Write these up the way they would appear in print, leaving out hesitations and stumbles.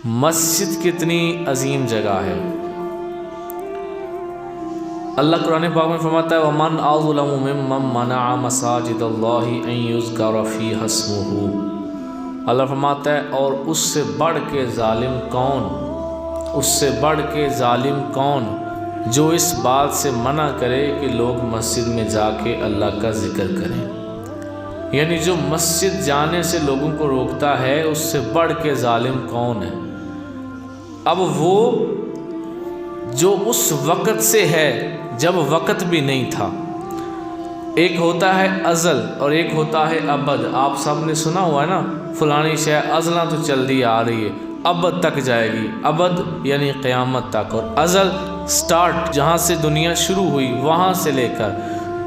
مسجد کتنی عظیم جگہ ہے۔ اللہ قرآن پاک میں فرماتا ہے وَمَنْ أَظْلَمُ مِمَّنْ مَنَعَ مَسَاجِدَ اللَّهِ أَنْ يُذْكَرَ فِيهَا اسْمُهُ۔ اللہ فرماتا ہے اور اس سے بڑھ کے ظالم کون، اس سے بڑھ کے ظالم کون جو اس بات سے منع کرے کہ لوگ مسجد میں جا کے اللہ کا ذکر کریں، یعنی جو مسجد جانے سے لوگوں کو روکتا ہے اس سے بڑھ کے ظالم کون ہے۔ اب وہ جو اس وقت سے ہے جب وقت بھی نہیں تھا، ایک ہوتا ہے ازل اور ایک ہوتا ہے ابد۔ آپ سب نے سنا ہوا ہے نا، فلانی شے ازلاں تو چلتی آ رہی ہے، ابد تک جائے گی، ابد یعنی قیامت تک، اور ازل سٹارٹ جہاں سے دنیا شروع ہوئی وہاں سے لے کر۔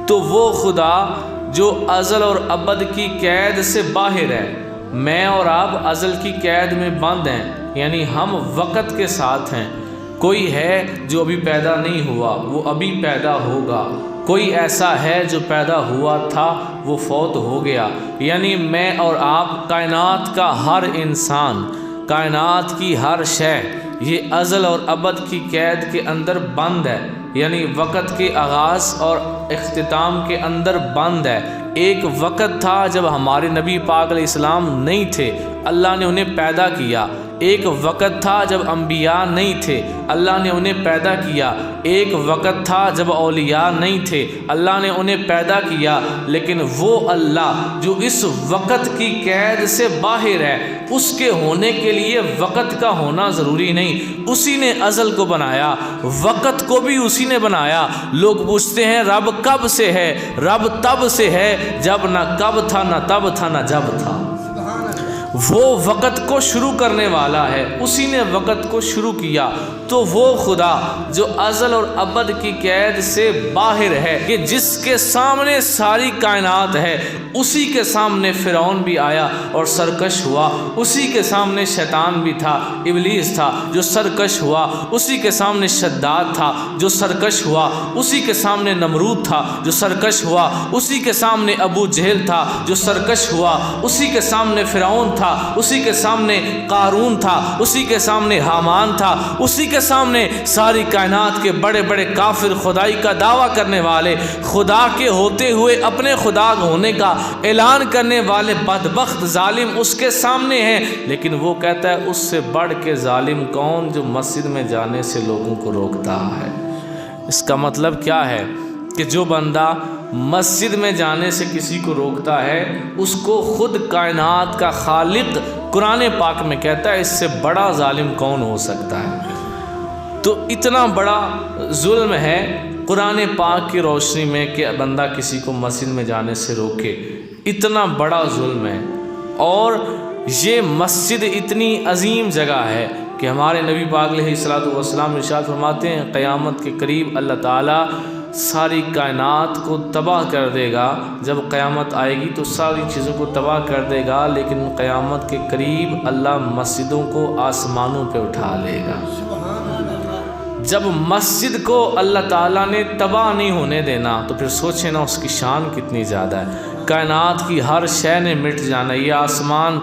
تو وہ خدا جو ازل اور ابد کی قید سے باہر ہے، میں اور آپ ازل کی قید میں بند ہیں، یعنی ہم وقت کے ساتھ ہیں۔ کوئی ہے جو ابھی پیدا نہیں ہوا، وہ ابھی پیدا ہوگا۔ کوئی ایسا ہے جو پیدا ہوا تھا، وہ فوت ہو گیا۔ یعنی میں اور آپ، کائنات کا ہر انسان، کائنات کی ہر شے، یہ ازل اور ابد کی قید کے اندر بند ہے، یعنی وقت کے آغاز اور اختتام کے اندر بند ہے۔ ایک وقت تھا جب ہمارے نبی پاک علیہ السلام نہیں تھے، اللہ نے انہیں پیدا کیا۔ ایک وقت تھا جب انبیاء نہیں تھے، اللہ نے انہیں پیدا کیا۔ ایک وقت تھا جب اولیاء نہیں تھے، اللہ نے انہیں پیدا کیا۔ لیکن وہ اللہ جو اس وقت کی قید سے باہر ہے، اس کے ہونے کے لیے وقت کا ہونا ضروری نہیں۔ اسی نے ازل کو بنایا، وقت کو بھی اسی نے بنایا۔ لوگ پوچھتے ہیں رب کب سے ہے؟ رب تب سے ہے جب نہ کب تھا، نہ تب تھا، نہ جب تھا۔ وہ وقت کو شروع کرنے والا ہے، اسی نے وقت کو شروع کیا۔ تو وہ خدا جو ازل اور ابد کی قید سے باہر ہے، کہ جس کے سامنے ساری کائنات ہے، اسی کے سامنے فرعون بھی آیا اور سرکش ہوا، اسی کے سامنے شیطان بھی تھا، ابلیس تھا جو سرکش ہوا، اسی کے سامنے شداد تھا جو سرکش ہوا، اسی کے سامنے نمرود تھا جو سرکش ہوا، اسی کے سامنے ابو جہل تھا جو سرکش ہوا، اسی کے سامنے فرعون تھا، اسی کے سامنے قارون تھا، اسی کے سامنے حامان تھا، اسی کے سامنے ساری کائنات کے بڑے بڑے کافر، خدائی کا دعویٰ کرنے والے، خدا کے ہوتے ہوئے اپنے خدا ہونے کا اعلان کرنے والے بدبخت ظالم اس کے سامنے ہیں۔ لیکن وہ کہتا ہے اس سے بڑھ کے ظالم کون جو مسجد میں جانے سے لوگوں کو روکتا ہے۔ اس کا مطلب کیا ہے کہ جو بندہ مسجد میں جانے سے کسی کو روکتا ہے، اس کو خود کائنات کا خالق قرآن پاک میں کہتا ہے اس سے بڑا ظالم کون ہو سکتا ہے۔ تو اتنا بڑا ظلم ہے قرآن پاک کی روشنی میں کہ بندہ کسی کو مسجد میں جانے سے روکے، اتنا بڑا ظلم ہے۔ اور یہ مسجد اتنی عظیم جگہ ہے کہ ہمارے نبی پاک علیہ السلام ارشاد فرماتے ہیں قیامت کے قریب اللہ تعالیٰ ساری کائنات کو تباہ کر دے گا۔ جب قیامت آئے گی تو ساری چیزوں کو تباہ کر دے گا، لیکن قیامت کے قریب اللہ مسجدوں کو آسمانوں پہ اٹھا لے گا۔ جب مسجد کو اللہ تعالیٰ نے تباہ نہیں ہونے دینا تو پھر سوچیں نا اس کی شان کتنی زیادہ ہے۔ کائنات کی ہر شے نے مٹ جانا، یہ آسمان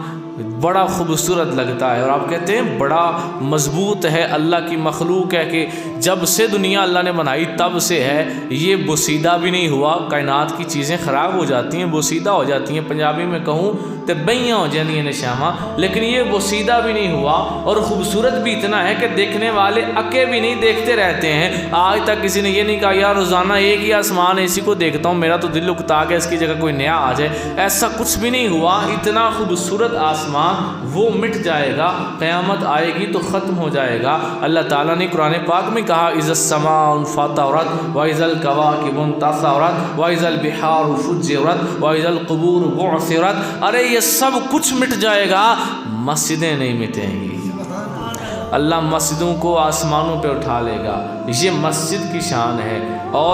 بڑا خوبصورت لگتا ہے اور آپ کہتے ہیں بڑا مضبوط ہے، اللہ کی مخلوق ہے کہ جب سے دنیا اللہ نے بنائی تب سے ہے، یہ بوسیدہ بھی نہیں ہوا۔ کائنات کی چیزیں خراب ہو جاتی ہیں، بوسیدہ ہو جاتی ہیں، پنجابی میں کہوں تو بئیاں ہو جاتی ہیں نشامہ، لیکن یہ بوسیدہ بھی نہیں ہوا اور خوبصورت بھی اتنا ہے کہ دیکھنے والے اکے بھی نہیں دیکھتے رہتے ہیں۔ آج تک کسی نے یہ نہیں کہا یار روزانہ ایک ہی آسمان اسی کو دیکھتا ہوں، میرا تو دل اکتا کہ اس کی جگہ کوئی نیا آ جائے، ایسا کچھ بھی نہیں ہوا۔ اتنا خوبصورت آسمان وہ مٹ جائے گا، قیامت آئے گی تو ختم ہو جائے گا۔ اللہ تعالیٰ نے قرآن پاک میں کہا اذا السماء انفطرت واذا الكواكب انتثرت واذا البحار فجرت واذا القبور بعثرت۔ ارے یہ سب کچھ مٹ جائے گا، مسجدیں نہیں مٹیں گی۔ اللہ مسجدوں کو آسمانوں پہ اٹھا لے گا، یہ مسجد کی شان ہے۔ اور